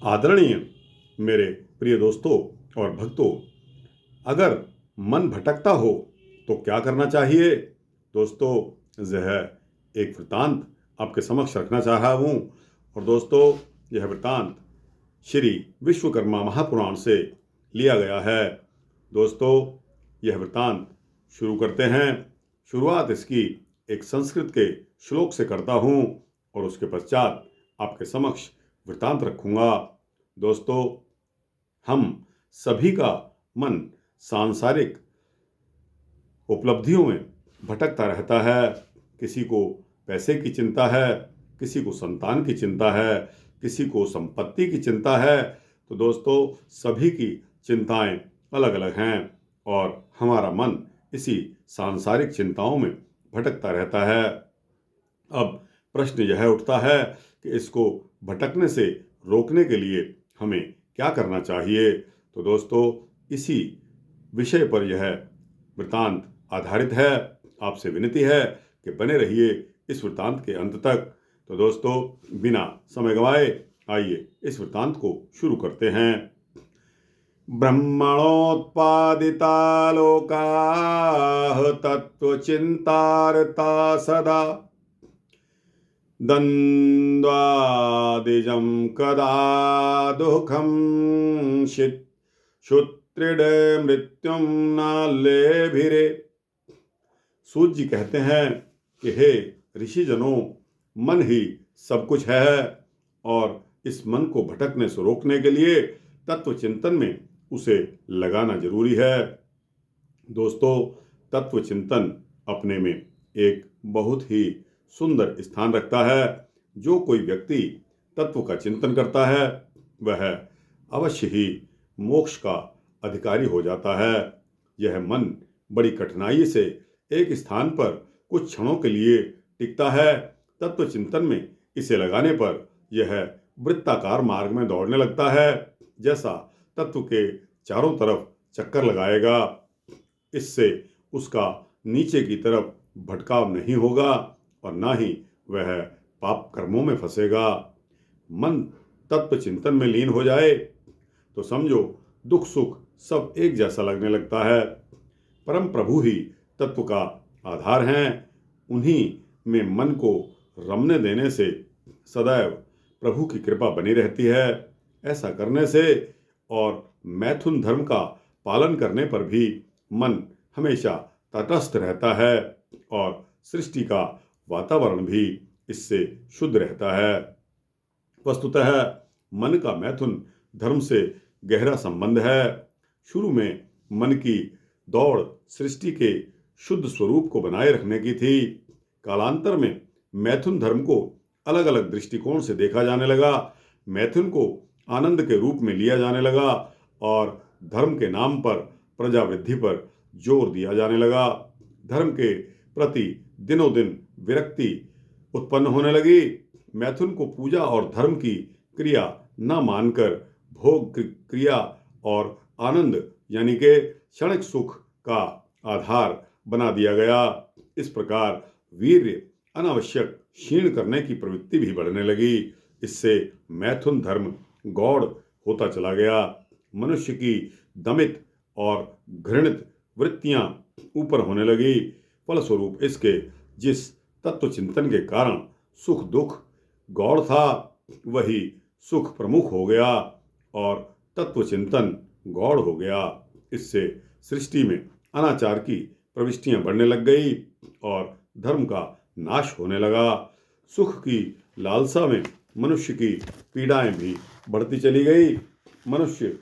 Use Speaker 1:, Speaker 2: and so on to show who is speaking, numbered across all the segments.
Speaker 1: आदरणीय मेरे प्रिय दोस्तों और भक्तों, अगर मन भटकता हो तो क्या करना चाहिए? दोस्तों, यह एक वृत्तांत आपके समक्ष रखना चाह रहा हूँ। और दोस्तों, यह वृत्तांत श्री विश्वकर्मा महापुराण से लिया गया है। दोस्तों, यह वृत्तांत शुरू करते हैं। शुरुआत इसकी एक संस्कृत के श्लोक से करता हूँ और उसके पश्चात आपके समक्ष वृत्तांत रखूँगा। दोस्तों, हम सभी का मन सांसारिक उपलब्धियों में भटकता रहता है। किसी को पैसे की चिंता है, किसी को संतान की चिंता है, किसी को संपत्ति की चिंता है। तो दोस्तों, सभी की चिंताएं अलग अलग हैं और हमारा मन इसी सांसारिक चिंताओं में भटकता रहता है। अब प्रश्न यह उठता है कि इसको भटकने से रोकने के लिए हमें क्या करना चाहिए? तो दोस्तों, इसी विषय पर यह वृत्तांत आधारित है। आपसे विनती है कि बने रहिए इस वृत्तांत के अंत तक। तो दोस्तों, बिना समय गंवाए आइए इस वृत्तांत को शुरू करते हैं। ब्रह्मणोत्पादिता लोकाः तत्त्वचिन्तारता सदा द्वन्द्वादिजं कदा दुःखं क्षुत्रिडे मृत्युं न लेभिरे। सूत जी कहते हैं कि हे ऋषिजनों, मन ही सब कुछ है और इस मन को भटकने से रोकने के लिए तत्व चिंतन में उसे लगाना जरूरी है। दोस्तों, तत्व चिंतन अपने में एक बहुत ही सुंदर स्थान रखता है। जो कोई व्यक्ति तत्व का चिंतन करता है वह अवश्य ही मोक्ष का अधिकारी हो जाता है। यह मन बड़ी कठिनाई से एक स्थान पर कुछ क्षणों के लिए टिकता है। तत्व चिंतन में इसे लगाने पर यह वृत्ताकार मार्ग में दौड़ने लगता है, जैसा तत्व के चारों तरफ चक्कर लगाएगा। इससे उसका नीचे की तरफ भटकाव नहीं होगा और ना ही वह पाप कर्मों में फंसेगा। मन तत्व चिंतन में लीन हो जाए तो समझो दुख सुख सब एक जैसा लगने लगता है। परम प्रभु ही तत्व का आधार हैं। उन्हीं में मन को रमने देने से सदैव प्रभु की कृपा बनी रहती है। ऐसा करने से और मैथुन धर्म का पालन करने पर भी मन हमेशा तटस्थ रहता है और सृष्टि का वातावरण भी इससे शुद्ध रहता है। वस्तुतः मन का मैथुन धर्म से गहरा संबंध है। शुरू में मन की दौड़ सृष्टि के शुद्ध स्वरूप को बनाए रखने की थी। कालांतर में मैथुन धर्म को अलग अलग दृष्टिकोण से देखा जाने लगा। मैथुन को आनंद के रूप में लिया जाने लगा और धर्म के नाम पर प्रजा वृद्धि पर जोर दिया जाने लगा। धर्म के प्रति दिनों दिन विरक्ति उत्पन्न होने लगी। मैथुन को पूजा और धर्म की क्रिया न मानकर भोग क्रिया और आनंद यानी के क्षणिक सुख का आधार बना दिया गया। इस प्रकार वीर्य अनावश्यक क्षीण करने की प्रवृत्ति भी बढ़ने लगी। इससे मैथुन धर्म गौड़ होता चला गया। मनुष्य की दमित और घृणित वृत्तियां ऊपर होने लगी। फलस्वरूप इसके जिस तत्व चिंतन के कारण सुख दुख गौड़ था, वही सुख प्रमुख हो गया और तत्व चिंतन गौड़ हो गया। इससे सृष्टि में अनाचार की प्रविष्टियां बढ़ने लग गई और धर्म का नाश होने लगा। सुख की लालसा में मनुष्य की पीड़ाएं भी बढ़ती चली गई। मनुष्य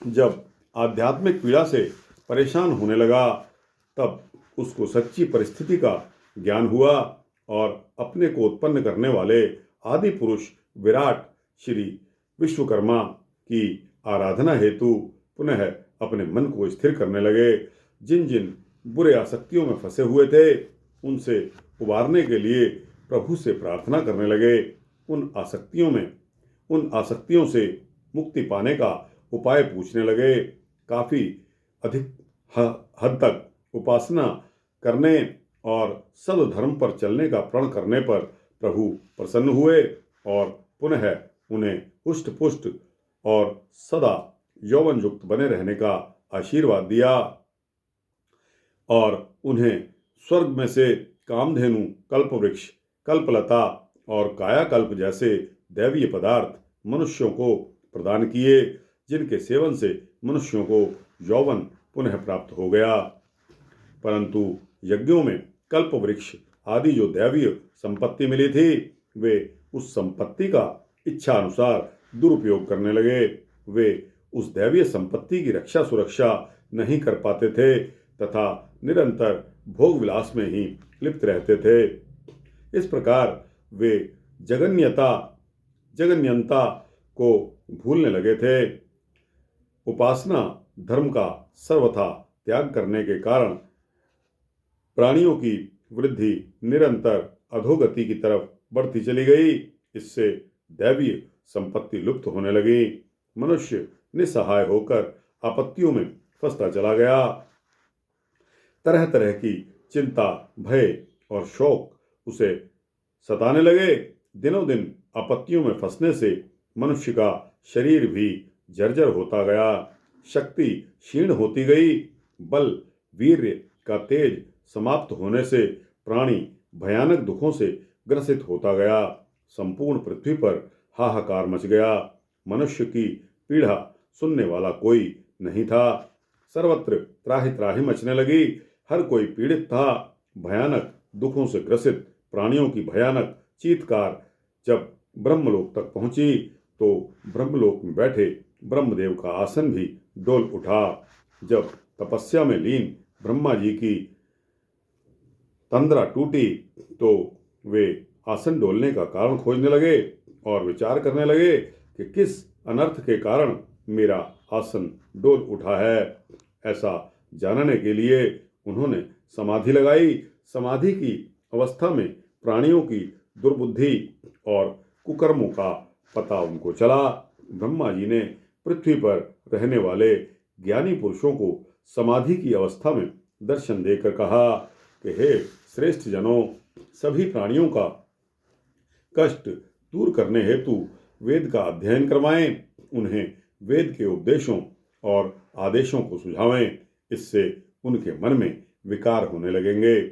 Speaker 1: जब आध्यात्मिक पीड़ा से परेशान होने लगा, तब उसको सच्ची परिस्थिति का ज्ञान हुआ और अपने को उत्पन्न करने वाले आदि पुरुष विराट श्री विश्वकर्मा की आराधना हेतु पुनः अपने मन को स्थिर करने लगे। जिन जिन बुरे आसक्तियों में फंसे हुए थे, उनसे उबारने के लिए प्रभु से प्रार्थना करने लगे। उन आसक्तियों से मुक्ति पाने का उपाय पूछने लगे। काफी अधिक हद तक उपासना करने और सदधर्म पर चलने का प्रण करने पर प्रभु प्रसन्न हुए और पुनः उन्हें हुष्ट पुष्ट और सदा यौवन युक्त बने रहने का आशीर्वाद दिया और उन्हें स्वर्ग में से कामधेनु, कल्पवृक्ष, कल्पलता और कायाकल्प जैसे दैवीय पदार्थ मनुष्यों को प्रदान किए, जिनके सेवन से मनुष्यों को यौवन पुनः प्राप्त हो गया। परंतु यज्ञों में कल्पवृक्ष आदि जो दैवीय संपत्ति मिली थी, वे उस संपत्ति का इच्छा अनुसार दुरुपयोग करने लगे। वे उस दैवीय संपत्ति की रक्षा सुरक्षा नहीं कर पाते थे तथा निरंतर भोग विलास में ही लिप्त रहते थे। इस प्रकार वे जगन्यता को भूलने लगे थे। उपासना धर्म का सर्वथा त्याग करने के कारण प्राणियों की वृद्धि निरंतर अधोगति की तरफ बढ़ती चली गई। इससे दैवीय संपत्ति लुप्त होने लगी। मनुष्य निस्सहाय होकर आपत्तियों में फंसता चला गया। तरह तरह की चिंता, भय और शोक उसे सताने लगे। दिनों दिन आपत्तियों में फंसने से मनुष्य का शरीर भी जर्जर होता गया, शक्ति क्षीण होती गई। बल वीर्य का तेज समाप्त होने से प्राणी भयानक दुखों से ग्रसित होता गया। संपूर्ण पृथ्वी पर हाहाकार मच गया। मनुष्य की पीड़ा सुनने वाला कोई नहीं था। सर्वत्र त्राहि त्राहि मचने लगी। हर कोई पीड़ित था। भयानक दुखों से ग्रसित प्राणियों की भयानक चीत्कार जब ब्रह्मलोक तक पहुंची तो ब्रह्मलोक में बैठे ब्रह्मदेव का आसन भी डोल उठा। जब तपस्या में लीन ब्रह्मा जी की तंद्रा टूटी तो वे आसन डोलने का कारण खोजने लगे और विचार करने लगे कि किस अनर्थ के कारण मेरा आसन डोल उठा है। ऐसा जानने के लिए उन्होंने समाधि लगाई। समाधि की अवस्था में प्राणियों की दुर्बुद्धि और कुकर्मों का पता उनको चला। ब्रह्मा जी ने पृथ्वी पर रहने वाले ज्ञानी पुरुषों को समाधि की अवस्था में दर्शन देकर कहा कि हे श्रेष्ठ जनों, सभी प्राणियों का कष्ट दूर करने हेतु वेद का अध्ययन करवाएं, उन्हें वेद के उपदेशों और आदेशों को सुझावें। इससे उनके मन में विकार होने लगेंगे।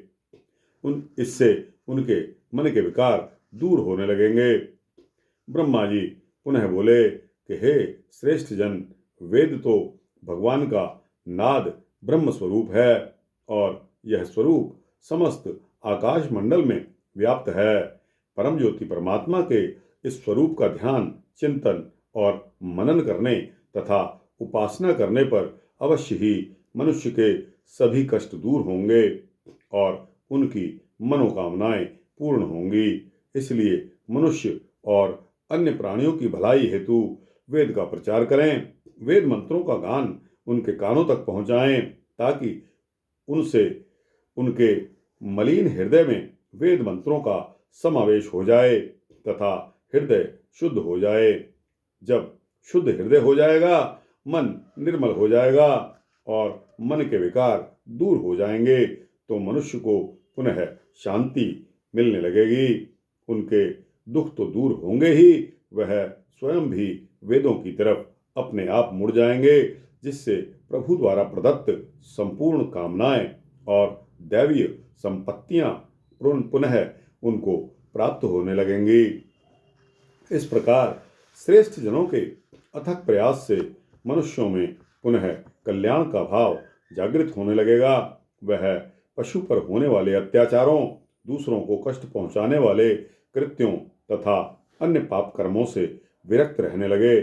Speaker 1: इससे उनके मन के विकार दूर होने लगेंगे। ब्रह्मा जी पुनः बोले कि हे श्रेष्ठ जन, वेद तो भगवान का नाद ब्रह्म स्वरूप है और यह स्वरूप समस्त आकाश मंडल में व्याप्त है। परम ज्योति परमात्मा के इस स्वरूप का ध्यान, चिंतन और मनन करने तथा उपासना करने पर अवश्य ही मनुष्य के सभी कष्ट दूर होंगे और उनकी मनोकामनाएं पूर्ण होंगी। इसलिए मनुष्य और अन्य प्राणियों की भलाई हेतु वेद का प्रचार करें, वेद मंत्रों का गान उनके कानों तक पहुंचाएं, ताकि उनसे उनके मलिन हृदय में वेद मंत्रों का समावेश हो जाए तथा हृदय शुद्ध हो जाए। जब शुद्ध हृदय हो जाएगा, मन निर्मल हो जाएगा और मन के विकार दूर हो जाएंगे तो मनुष्य को पुनः शांति मिलने लगेगी। उनके दुख तो दूर होंगे ही, वह स्वयं भी वेदों की तरफ अपने आप मुड़ जाएंगे, जिससे प्रभु द्वारा प्रदत्त संपूर्ण कामनाएं और दैवीय संपत्तियां पुनः उनको प्राप्त होने लगेंगी। इस प्रकार श्रेष्ठ जनों के अथक प्रयास से मनुष्यों में पुनः कल्याण का भाव जागृत होने लगेगा। वह पशु पर होने वाले अत्याचारों, दूसरों को कष्ट पहुंचाने वाले कृत्यों तथा अन्य पाप कर्मों से विरक्त रहने लगे,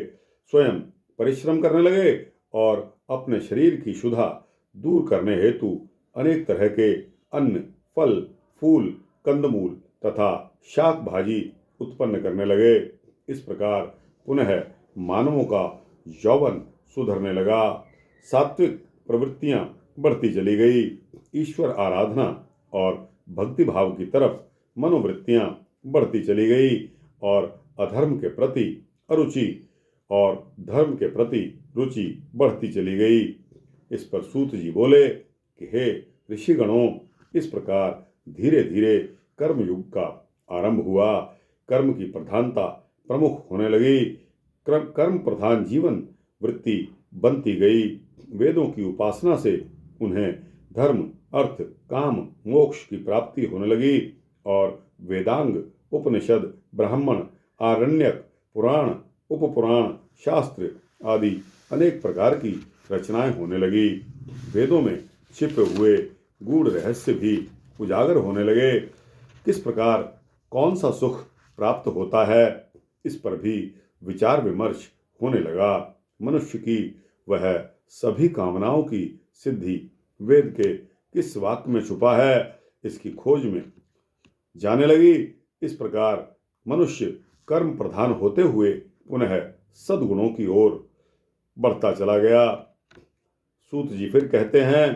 Speaker 1: स्वयं परिश्रम करने लगे और अपने शरीर की क्षुधा दूर करने हेतु अनेक तरह के अन्न, फल, फूल, कंदमूल तथा शाक भाजी उत्पन्न करने लगे। इस प्रकार पुनः मानवों का यौवन सुधरने लगा। सात्विक प्रवृत्तियां बढ़ती चली गई। ईश्वर आराधना और भक्ति भाव की तरफ मनोवृत्तियां बढ़ती चली गई और अधर्म के प्रति अरुचि और धर्म के प्रति रुचि बढ़ती चली गई। इस पर सूत जी बोले कि हे ऋषिगणों, इस प्रकार धीरे धीरे कर्म युग का आरंभ हुआ। कर्म की प्रधानता प्रमुख होने लगी। कर्म प्रधान जीवन वृत्ति बनती गई। वेदों की उपासना से उन्हें धर्म, अर्थ, काम, मोक्ष की प्राप्ति होने लगी और वेदांग, उपनिषद, ब्राह्मण, आरण्यक, पुराण, उपपुराण, शास्त्र आदि अनेक प्रकार की रचनाएं होने लगी। वेदों में छिपे हुए गूढ़ रहस्य भी उजागर होने लगे। किस प्रकार कौन सा सुख प्राप्त होता है, इस पर भी विचार विमर्श होने लगा। मनुष्य की वह सभी कामनाओं की सिद्धि वेद के किस वाक्य में छुपा है, इसकी खोज में जाने लगी। इस प्रकार मनुष्य कर्म प्रधान होते हुए पुनः सद्गुणों की ओर बढ़ता चला गया। सूत जी फिर कहते हैं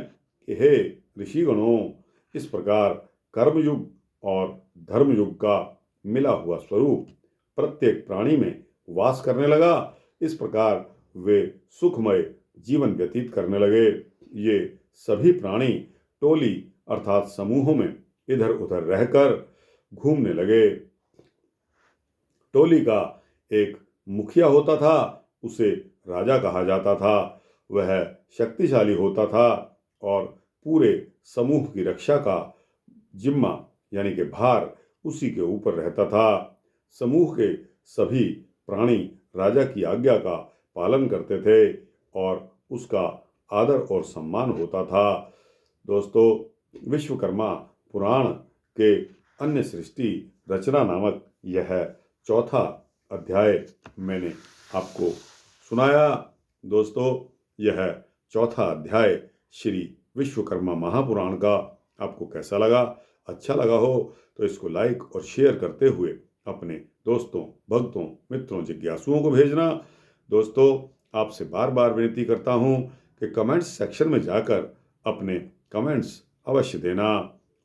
Speaker 1: कि हे ऋषिगणों, इस प्रकार कर्मयुग और धर्मयुग का मिला हुआ स्वरूप प्रत्येक प्राणी में वास करने लगा। इस प्रकार वे सुखमय जीवन व्यतीत करने लगे। ये सभी प्राणी टोली अर्थात समूहों में इधर उधर रहकर घूमने लगे। टोली का एक मुखिया होता था, उसे राजा कहा जाता था। वह शक्तिशाली होता था और पूरे समूह की रक्षा का जिम्मा यानी कि भार उसी के ऊपर रहता था। समूह के सभी प्राणी राजा की आज्ञा का पालन करते थे और उसका आदर और सम्मान होता था। दोस्तों, विश्वकर्मा पुराण के अन्य सृष्टि रचना नामक यह चौथा अध्याय मैंने आपको सुनाया। दोस्तों, यह चौथा अध्याय श्री विश्वकर्मा महापुराण का आपको कैसा लगा? अच्छा लगा हो तो इसको लाइक और शेयर करते हुए अपने दोस्तों, भक्तों, मित्रों, जिज्ञासुओं को भेजना। दोस्तों, आपसे बार बार विनती करता हूँ कि कमेंट्स सेक्शन में जाकर अपने कमेंट्स अवश्य देना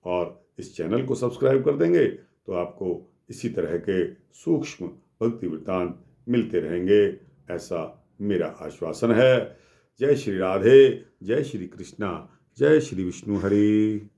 Speaker 1: और इस चैनल को सब्सक्राइब कर देंगे तो आपको इसी तरह के सूक्ष्म भक्ति वृत्तांत मिलते रहेंगे, ऐसा मेरा आश्वासन है। जय श्री राधे, जय श्री कृष्णा, जय श्री विष्णु हरि।